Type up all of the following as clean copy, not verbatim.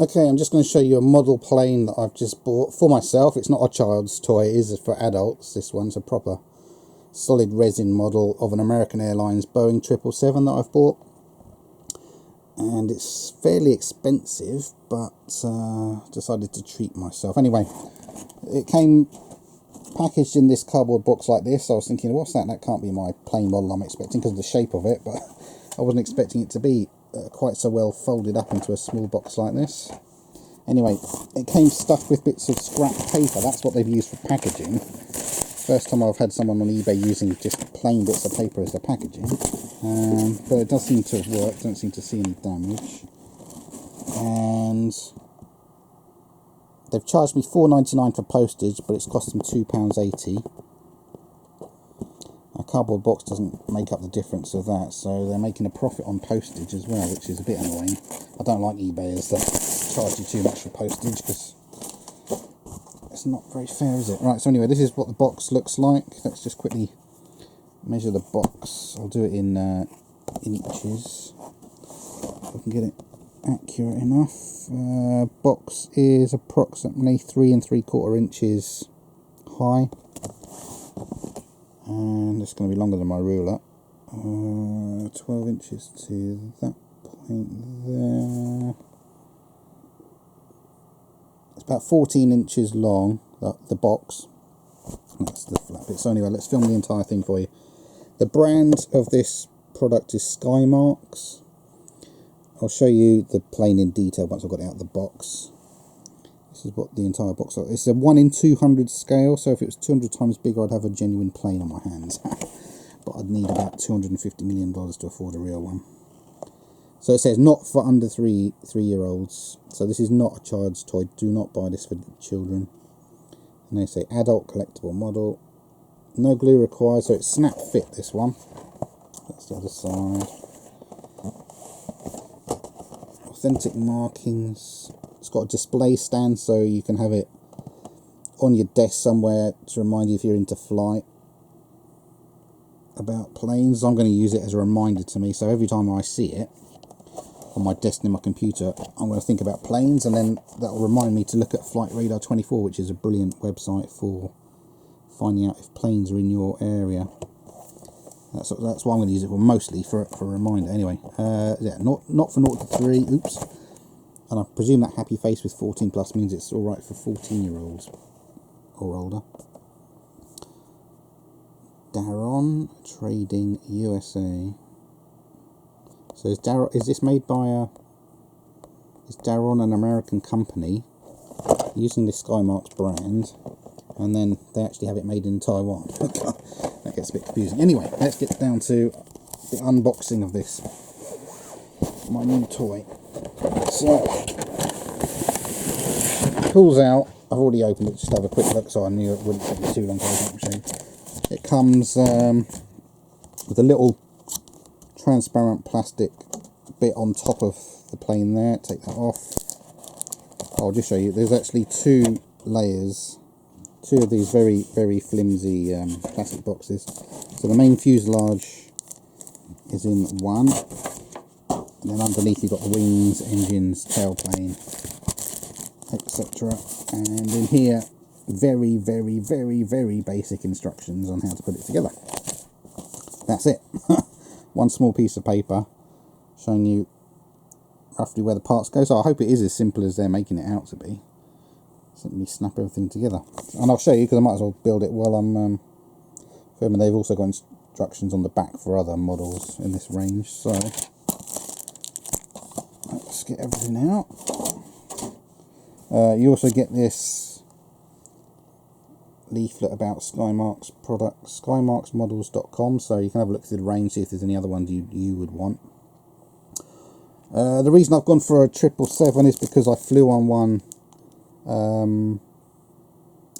Okay, I'm just going to show you a model plane that I've just bought for myself. It's not a child's toy, it is for adults. This one's a proper solid resin model of an American Airlines Boeing 777 that I've bought. And it's fairly expensive, but decided to treat myself. Anyway, it came packaged in this cardboard box like this. I was thinking, what's that? That can't be my plane model I'm expecting because of the shape of it, but I wasn't expecting it to be quite so well folded up into a small box like this. Anyway, it came stuffed with bits of scrap paper. That's what they've used for packaging. First time I've had someone on eBay using just plain bits of paper as their packaging. But it does seem to have worked. Don't seem to see any damage. And they've charged me $4.99 for postage, but it's cost them £2.80. A cardboard box doesn't make up the difference of that, so they're making a profit on postage as well, which is a bit annoying. I don't like eBayers that charge you too much for postage, because it's not very fair, is it? Right, so anyway, this is what the box looks like. Let's just quickly measure the box. I'll do it in inches, if I can get it accurate enough. Box is approximately 3 3/4 inches high. And it's going to be longer than my ruler. 12 inches to that point there. It's about 14 inches long, the box. That's the flat bit. So anyway, let's film the entire thing for you. The brand of this product is SKYMARKS. I'll show you the plane in detail once I've got it out of the box. This is what the entire box looks like. It's a 1 in 200 scale, so if it was 200 times bigger, I'd have a genuine plane on my hands. But I'd need about $250 million to afford a real one. So it says not for under 3-year-olds. So this is not a child's toy. Do not buy this for children. And they say adult collectible model. No glue required, so it's snap fit, this one. That's the other side. Authentic markings. It's got a display stand, so you can have it on your desk somewhere to remind you if you're into flight about planes. I'm going to use it as a reminder to me, so every time I see it on my desk in my computer, I'm going to think about planes, and then that will remind me to look at Flight Radar 24, which is a brilliant website for finding out if planes are in your area. That's what I'm going to use it for, mostly for a reminder. Anyway, yeah, not for 0 to 3. Oops. And I presume that happy face with 14 plus means it's alright for 14-year-olds or older. Daron Trading USA. So is this made by is Daron an American company using the SKYMARKS brand, and then they actually have it made in Taiwan? That gets a bit confusing. Anyway, let's get down to the unboxing of this, my new toy. So, pulls out. I've already opened it just to have a quick look, so I knew it wouldn't take me too long to open the machine. It comes with a little transparent plastic bit on top of the plane there. Take that off. I'll just show you. There's actually 2 layers, 2 of these very, very flimsy plastic boxes. So the main fuselage is in one. And then underneath you've got the wings, engines, tailplane, etc. And in here, very, very, very, very basic instructions on how to put it together. That's it. One small piece of paper showing you roughly where the parts go. So I hope it is as simple as they're making it out to be. Simply snap everything together. And I'll show you, because I might as well build it while I'm filming. They've also got instructions on the back for other models in this range. So let's get everything out. You also get this leaflet about SKYMARKS products, SKYMARKSmodels.com, so you can have a look through the range, see if there's any other ones you would want. The reason I've gone for a 777 is because I flew on one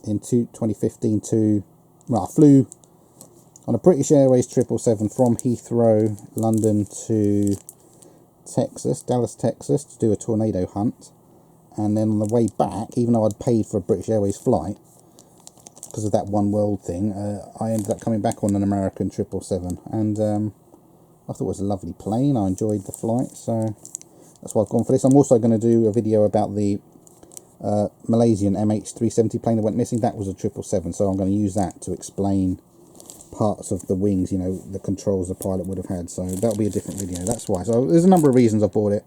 in 2015 I flew on a British Airways 777 from Heathrow, London to Dallas, Texas, to do a tornado hunt. And then on the way back, even though I'd paid for a British Airways flight, because of that One World thing, I ended up coming back on an American 777. And I thought it was a lovely plane. I enjoyed the flight, so That's why I've gone for this. I'm also going to do a video about the Malaysian MH370 plane that went missing. That was a 777, so I'm going to use that to explain parts of the wings, you know, the controls the pilot would have had. So that'll be a different video. That's why. So there's a number of reasons I bought it.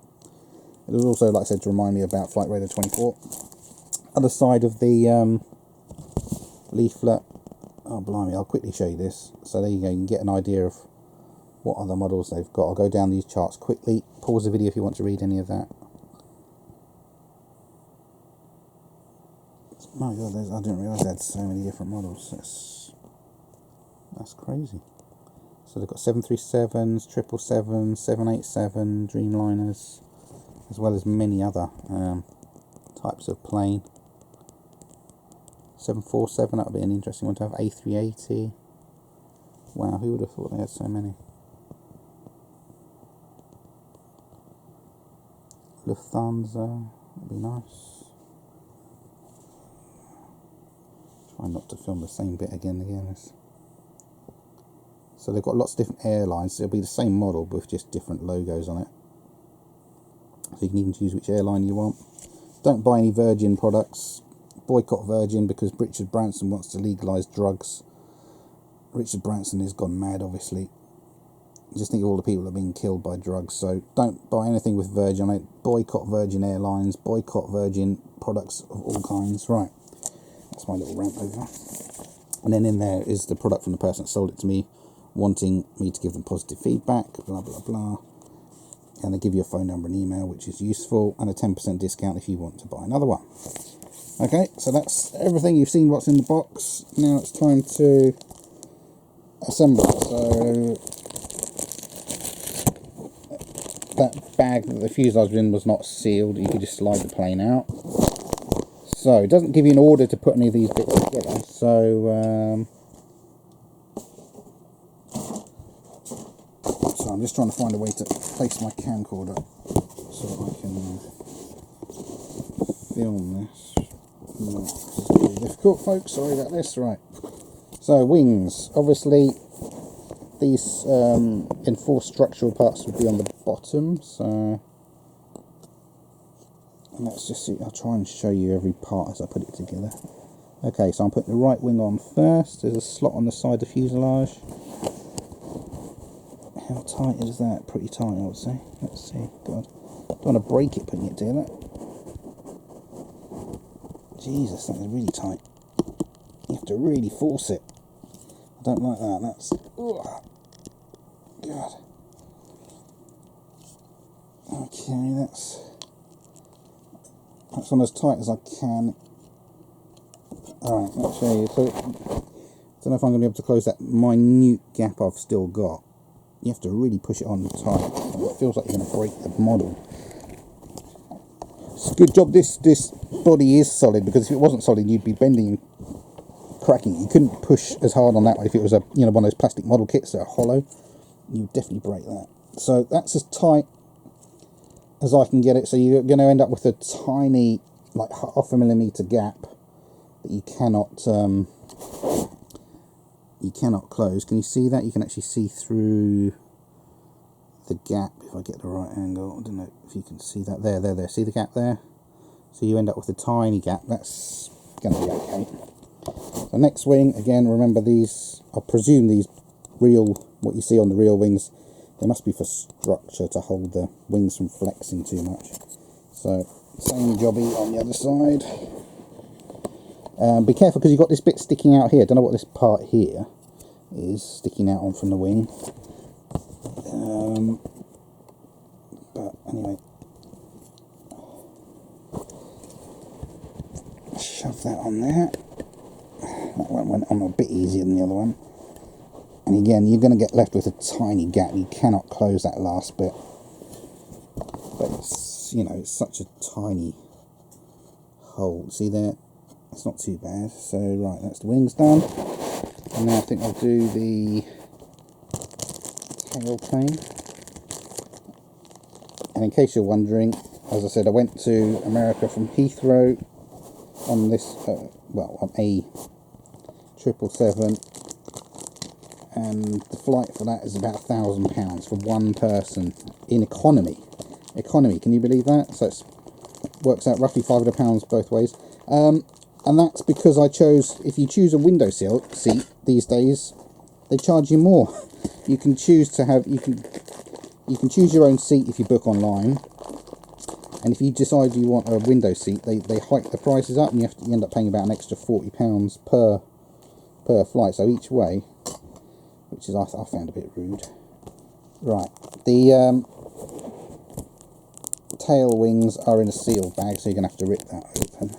It was also, like I said, to remind me about Flight Radar 24. Other side of the leaflet. Oh, blimey, I'll quickly show you this. So there you go, you can get an idea of what other models they've got. I'll go down these charts quickly. Pause the video if you want to read any of that. My God, I didn't realise they had so many different models. That's crazy. So they've got 737s, 777s, 787, Dreamliners, as well as many other types of plane. 747, that would be an interesting one to have. A380. Wow, who would have thought they had so many? Lufthansa, that'd be nice. Try not to film the same bit again. So they've got lots of different airlines. It'll be the same model but with just different logos on it. So you can even choose which airline you want. Don't buy any Virgin products. Boycott Virgin because Richard Branson wants to legalise drugs. Richard Branson has gone mad, obviously. Just think of all the people that are being killed by drugs. So don't buy anything with Virgin on it. Boycott Virgin Airlines. Boycott Virgin products of all kinds. Right. That's my little rant over. And then in there is the product from the person that sold it to me, wanting me to give them positive feedback, blah, blah, blah. And they give you a phone number and email, which is useful, and a 10% discount if you want to buy another one. Okay, so that's everything. You've seen what's in the box. Now it's time to assemble it. So that bag that the fuselage was in was not sealed. You could just slide the plane out. So it doesn't give you an order to put any of these bits together. So I'm just trying to find a way to place my camcorder so that I can film this. No, this is really difficult, folks. Sorry about this. Right. So wings. Obviously, these enforced structural parts would be on the bottom. So let's just see. I'll try and show you every part as I put it together. Okay, so I'm putting the right wing on first. There's a slot on the side of the fuselage. How tight is that? Pretty tight, I would say. Let's see. God, don't want to break it putting it together. Jesus, that is really tight. You have to really force it. I don't like that. That's... Ugh. God. Okay, that's on as tight as I can. Alright, let's show you. So, I don't know if I'm going to be able to close that minute gap I've still got. You have to really push it on tight. It feels like you're going to break the model. It's a good job this body is solid, because if it wasn't solid you'd be bending and cracking. You couldn't push as hard on that one. If it was one of those plastic model kits that are hollow, you'd definitely break that. So that's as tight as I can get it. So you're going to end up with a tiny, like 0.5 millimeter gap that you cannot close. Can you see that? You can actually see through the gap if I get the right angle. I don't know if you can see that. There. See the gap there? So you end up with a tiny gap. That's going to be okay. The next wing, again, remember these, I presume these what you see on the real wings, they must be for structure to hold the wings from flexing too much. So, same jobby on the other side. Be careful because you've got this bit sticking out here. Don't know what this part here is sticking out on from the wing. But anyway, shove that on there. That one went on a bit easier than the other one. And again, you're going to get left with a tiny gap. You cannot close that last bit. But it's, it's such a tiny hole. See there? It's not too bad. So, right, that's the wings done. And now I think I'll do the tail plane. And in case you're wondering, as I said, I went to America from Heathrow on this, on a 777. And the flight for that is about £1,000 for one person in economy. economy. Can you believe that? So it works out roughly £500 both ways. And that's because I chose, if you choose a window seat these days, they charge you more. You can choose to have, you can choose your own seat if you book online. And if you decide you want a window seat, they hike the prices up, and you end up paying about an extra £40 per flight. So each way, which is I found a bit rude. Right, the tail wings are in a sealed bag, so you're going to have to rip that open.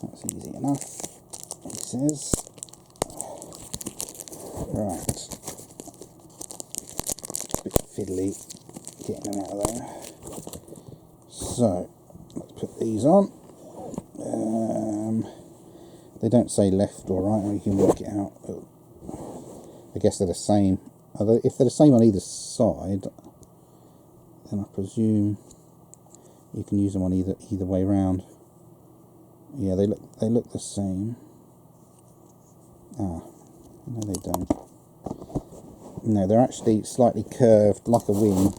That's easy enough, he says. Right. A bit fiddly getting them out of there. So, let's put these on. They don't say left or right, or you can work it out. I guess they're the same. If they're the same on either side, then I presume you can use them on either way round. Yeah, they look the same. No, they don't. No, they're actually slightly curved, like a wing.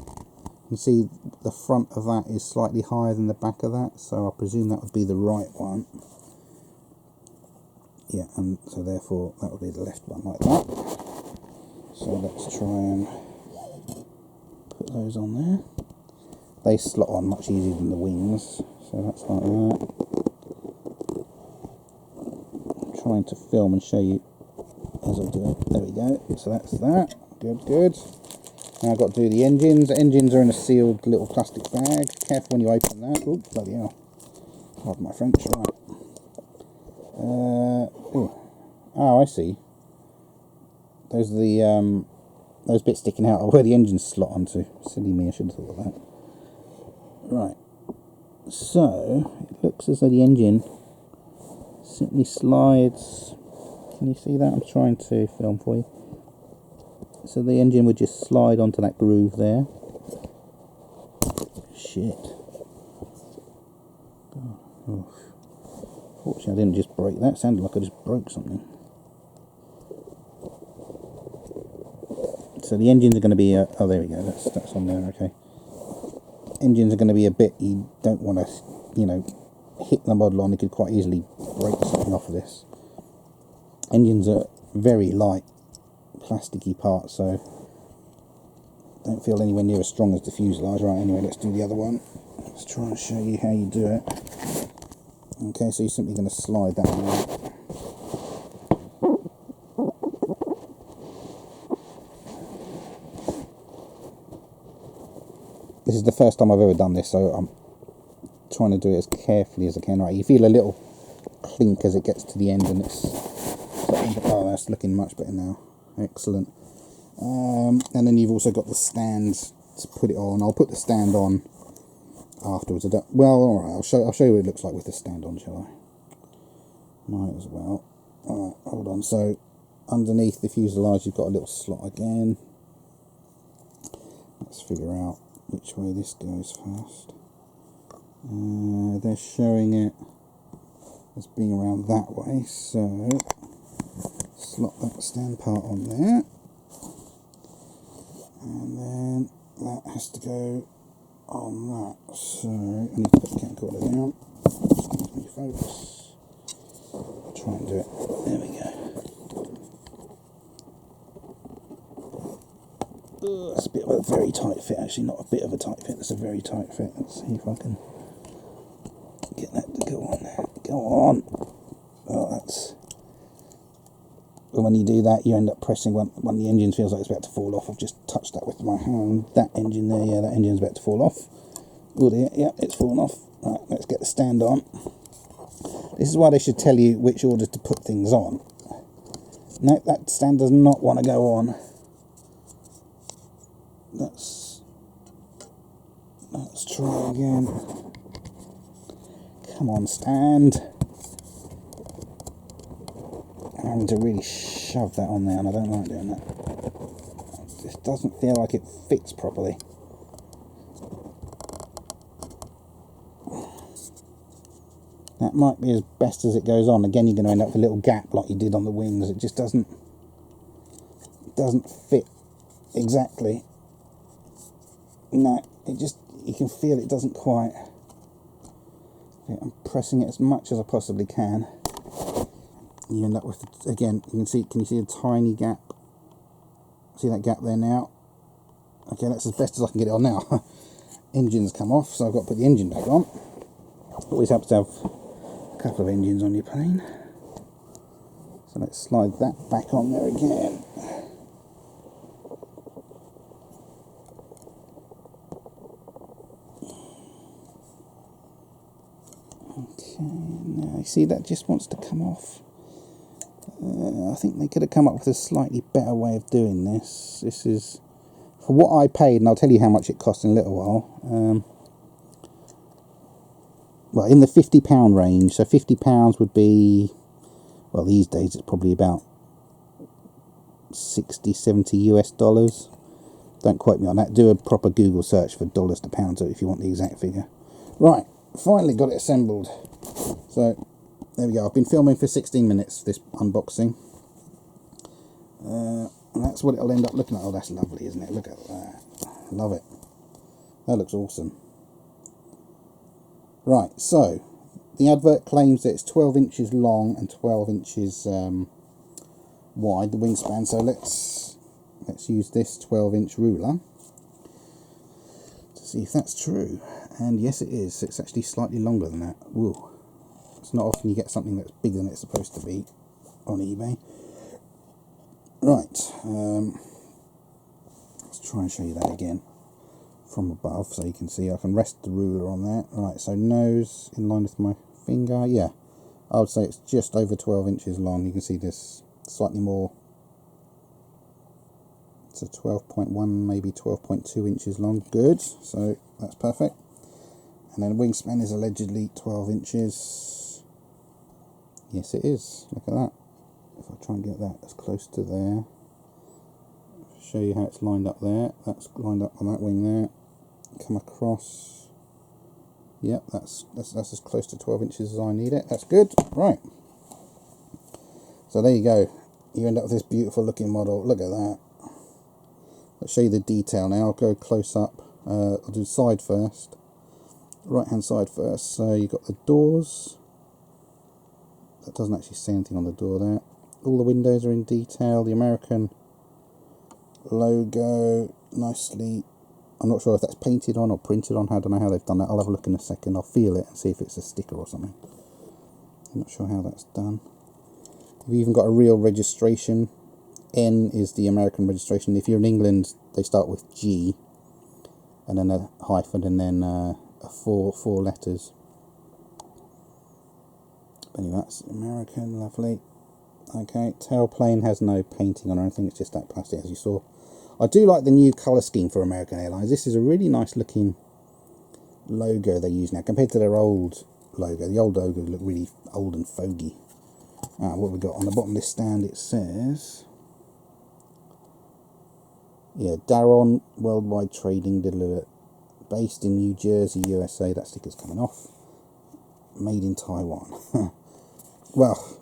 You can see the front of that is slightly higher than the back of that, so I presume that would be the right one. Yeah, and so therefore that would be the left one, like that. So let's try and put those on there. They slot on much easier than the wings, so that's like that. I'm trying to film and show you as I do it. There we go. So that's that. Good. Now I've got to do the engines. The engines are in a sealed little plastic bag. Careful when you open that. Oh, bloody hell. Pardon my French. Right. Oh, I see. Those are the those bits sticking out are where the engines slot onto. Silly me, I should have thought of that. Right. So it looks as though the engine simply slides. Can you see that? I'm trying to film for you. So the engine would just slide onto that groove there. Shit. Oh. Fortunately, I didn't just break that. It sounded like I just broke something. So the engines are going to be oh, there we go. That's on there. Okay. Engines are going to be a bit. You don't want to, hit the model on. You could quite easily break something off of this. Engines are very light, plasticky parts, so don't feel anywhere near as strong as the fuselage. Right. Anyway, let's do the other one. Let's try and show you how you do it. Okay, so you're simply going to slide that one out. This is the first time I've ever done this, so I'm trying to do it as carefully as I can. Right, you feel a little clink as it gets to the end, and oh, that's looking much better now. Excellent. And then you've also got the stand to put it on. I'll put the stand on afterwards. All right. I'll show you what it looks like with the stand on, shall I? Might as well. All right, hold on. So underneath the fuselage, you've got a little slot again. Let's figure out which way this goes first. They're showing it as being around that way, so slot that stand part on there, and then that has to go on that. So I need to put the camcorder down. Let me focus. Try and do it. There we go. That's a bit of a very tight fit, actually, not a bit of a tight fit, that's a very tight fit. Let's see if I can get that to go on there. Go on! Oh, that's... When you do that, you end up pressing when the engine feels like it's about to fall off. I've just touched that with my hand. That engine there, yeah, that engine's about to fall off. Oh dear, yeah, it's fallen off. Right, let's get the stand on. This is why they should tell you which order to put things on. No, that stand does not want to go on. Let's try again. Come on, stand. I'm having to really shove that on there, and I don't like doing that. It just doesn't feel like it fits properly. That might be as best as it goes on. Again, you're going to end up with a little gap like you did on the wings. It just doesn't fit exactly. No, you can feel it doesn't quite. I'm pressing it as much as I possibly can. You end up with, again, you can see, can you see a tiny gap? See that gap there now? Okay, that's as best as I can get it on now. Engine's come off, so I've got to put the engine back on. Always helps to have a couple of engines on your plane. So let's slide that back on there again. Okay, now you see that just wants to come off. I think they could have come up with a slightly better way of doing this. This is for what I paid, and I'll tell you how much it cost in a little while. Well, in the £50 range, so £50 would be, well, these days it's probably about 60, 70 US dollars. Don't quote me on that. Do a proper Google search for dollars to pounds if you want the exact figure. Right, finally got it assembled. So there we go. I've been filming for 16 minutes this unboxing. And that's what it'll end up looking like. Oh, that's lovely, isn't it? Look at that. Love it. That looks awesome. Right, so the advert claims that it's 12 inches long and 12 inches wide, the wingspan. So let's use this 12-inch ruler to see if that's true. And yes, it is. It's actually slightly longer than that. Whoa. It's not often you get something that's bigger than it's supposed to be on eBay. Right, let's try and show you that again from above so you can see. I can rest the ruler on that. Right, so nose in line with my finger. Yeah, I would say it's just over 12 inches long. You can see this slightly more. It's a 12.1, maybe 12.2 inches long. Good, so that's perfect. And then wingspan is allegedly 12 inches. Yes, it is. Look at that. If I try and get that as close to there, show you how it's lined up there. That's lined up on that wing there. Come across. Yep, that's as close to 12 inches as I need it. That's good. Right. So there you go. You end up with this beautiful looking model. Look at that. Let's show you the detail now. I'll go close up. I'll do side first. Right hand side first. So you've got the doors. That doesn't actually say anything on the door there. All the windows are in detail. The American logo, nicely. I'm not sure if that's painted on or printed on. I don't know how they've done that. I'll have a look in a second. I'll feel it and see if it's a sticker or something. I'm not sure how that's done. We've even got a real registration. N is the American registration. If you're in England, they start with G, and then a hyphen, and then four letters. Anyway, that's American, lovely. Okay, tailplane has no painting on or anything, it's just that plastic as you saw. I do like the new colour scheme for American Airlines. This is a really nice looking logo they use now compared to their old logo. The old logo looked really old and fogey. What have we got on the bottom of this stand? It says, yeah, Daron Worldwide Trading, based in New Jersey, USA. That sticker's coming off. Made in Taiwan. Well,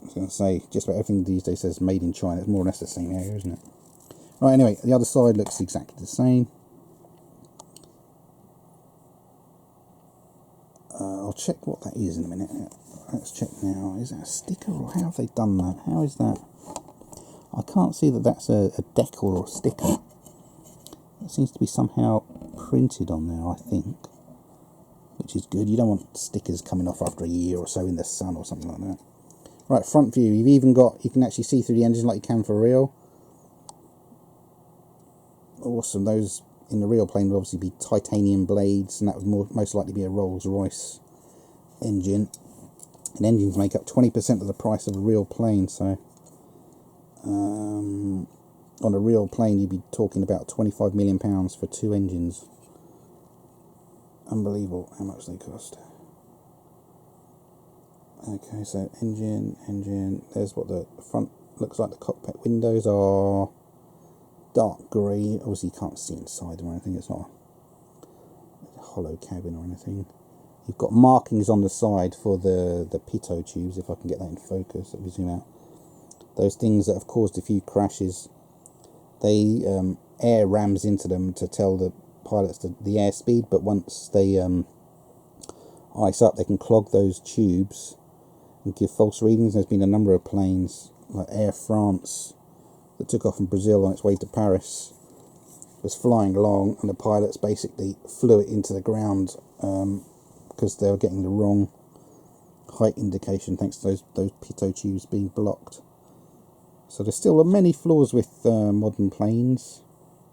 I was going to say, just about everything these days says made in China. It's more or less the same area, isn't it? Right, anyway, the other side looks exactly the same. I'll check what that is in a minute. Let's check now. Is that a sticker or how have they done that? How is that? I can't see that that's a decal or a sticker. It seems to be somehow printed on there, I think. Which is good. You don't want stickers coming off after a year or so in the sun or something like that. Right, front view. You've even got, you can actually see through the engine like you can for real. Awesome. Those in the real plane would obviously be titanium blades, and that would most likely be a Rolls-Royce engine. And engines make up 20% of the price of a real plane, so on a real plane you'd be talking about £25 million for 2 engines. Unbelievable how much they cost. Okay, so engine, there's what the front looks like. The cockpit windows are dark grey. Obviously you can't see inside them or anything, it's not a hollow cabin or anything. You've got markings on the side for the pitot tubes, if I can get that in focus. Let me zoom out. Those things that have caused a few crashes, they air rams into them to tell the pilots the airspeed, but once they ice up, they can clog those tubes and give false readings. There's been a number of planes, like Air France, that took off from Brazil on its way to Paris, was flying along, and the pilots basically flew it into the ground because they were getting the wrong height indication thanks to those pitot tubes being blocked. So there's still many flaws with modern planes.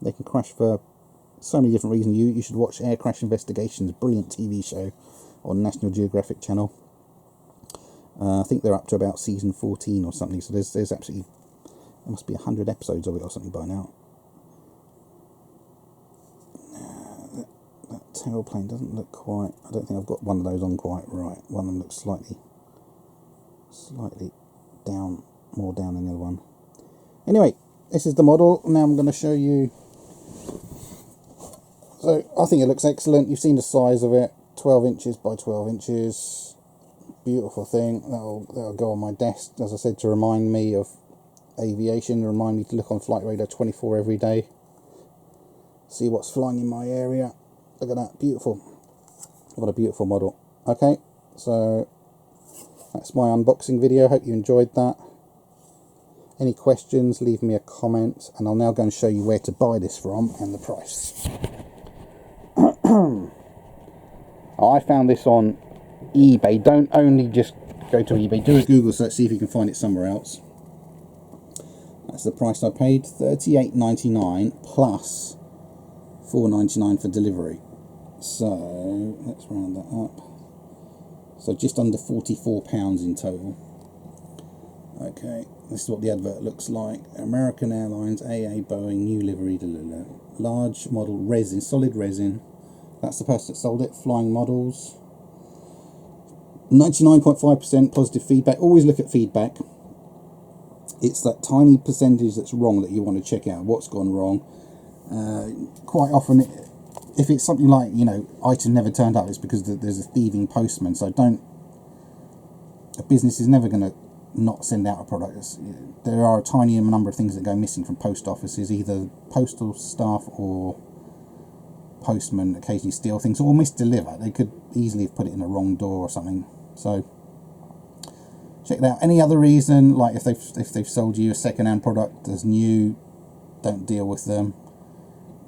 They can crash for so many different reasons. You should watch Air Crash Investigations, brilliant TV show on National Geographic Channel. I think they're up to about season 14 or something, so there's absolutely, there must be 100 episodes of it or something by now. That tailplane doesn't look quite, I don't think I've got one of those on quite right. One of them looks slightly down, more down than the other one. Anyway, this is the model. Now I'm going to show you. So I think it looks excellent. You've seen the size of it, 12 inches by 12 inches. Beautiful thing. That'll go on my desk, as I said, to remind me of aviation, remind me to look on Flight Radar 24 every day. See what's flying in my area. Look at that, beautiful. What a beautiful model. Okay, so that's my unboxing video. Hope you enjoyed that. Any questions, leave me a comment, and I'll now go and show you where to buy this from and the price. I found this on eBay. Don't only just go to eBay, do a Google search, see if you can find it somewhere else. That's the price I paid, $38.99 plus $4.99 for delivery. So let's round that up. So just under £44 in total. Okay, this is what the advert looks like. American Airlines, AA, Boeing, new livery, large model resin, solid resin. That's the person that sold it. Flying models. 99.5% positive feedback. Always look at feedback. It's that tiny percentage that's wrong that you want to check out. What's gone wrong? Quite often, if it's something like, you know, item never turned up, it's because there's a thieving postman. So a business is never going to not send out a product. There are a tiny number of things that go missing from post offices. Either postal staff or postmen occasionally steal things or misdeliver. They could easily have put it in the wrong door or something. So check it out. Any other reason, like if they've sold you a second-hand product as new, don't deal with them.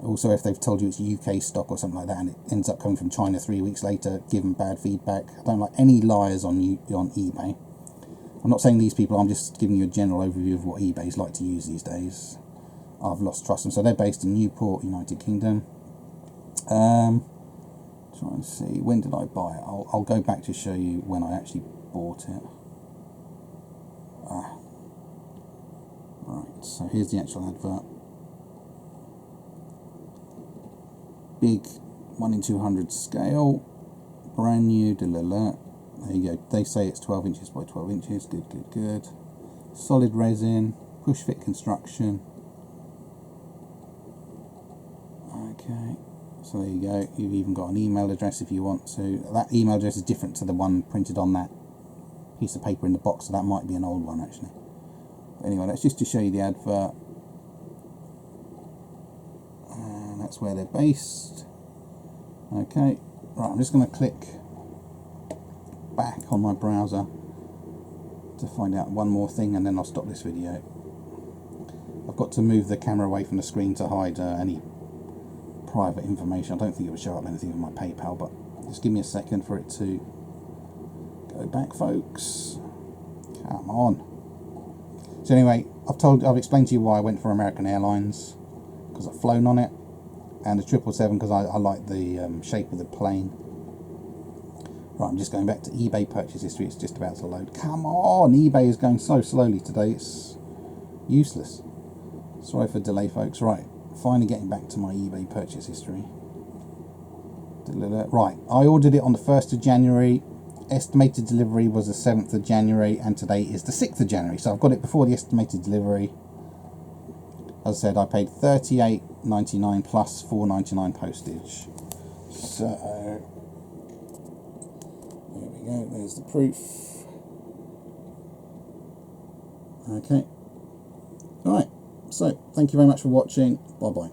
Also, if they've told you it's UK stock or something like that and it ends up coming from China 3 weeks later, give them bad feedback. I don't like any liars on eBay. I'm not saying these people, I'm just giving you a general overview of what eBay's like to use these days. I've lost trust in them. So they're based in Newport, United Kingdom. Try and see, when did I buy it? I'll go back to show you when I actually bought it. Right, so here's the actual advert. Big 1in200 scale, brand new, there you go. They say it's 12 inches by 12 inches, good. Solid resin, push fit construction. Okay, so there you go. You've even got an email address if you want to. That email address is different to the one printed on that piece of paper in the box, so that might be an old one actually. But anyway, that's just to show you the advert. And that's where they're based. Okay, right, I'm just going to click back on my browser to find out one more thing and then I'll stop this video. I've got to move the camera away from the screen to hide any private information. I don't think it would show up anything on my PayPal, but just give me a second for it to go back, folks. Come on. So anyway, I've explained to you why I went for American Airlines, because I've flown on it, and the 777 because I like the shape of the plane. Right, I'm just going back to eBay purchase history. It's just about to load. Come on, eBay is going so slowly today. It's useless. Sorry for the delay, folks. Right, finally getting back to my eBay purchase history. Right, I ordered it on the 1st of January. Estimated delivery was the 7th of January, and today is the 6th of January. So I've got it before the estimated delivery. As I said, I paid $38.99 plus $4.99 postage. So there we go, there's the proof. Okay. Alright, so thank you very much for watching. Bye bye.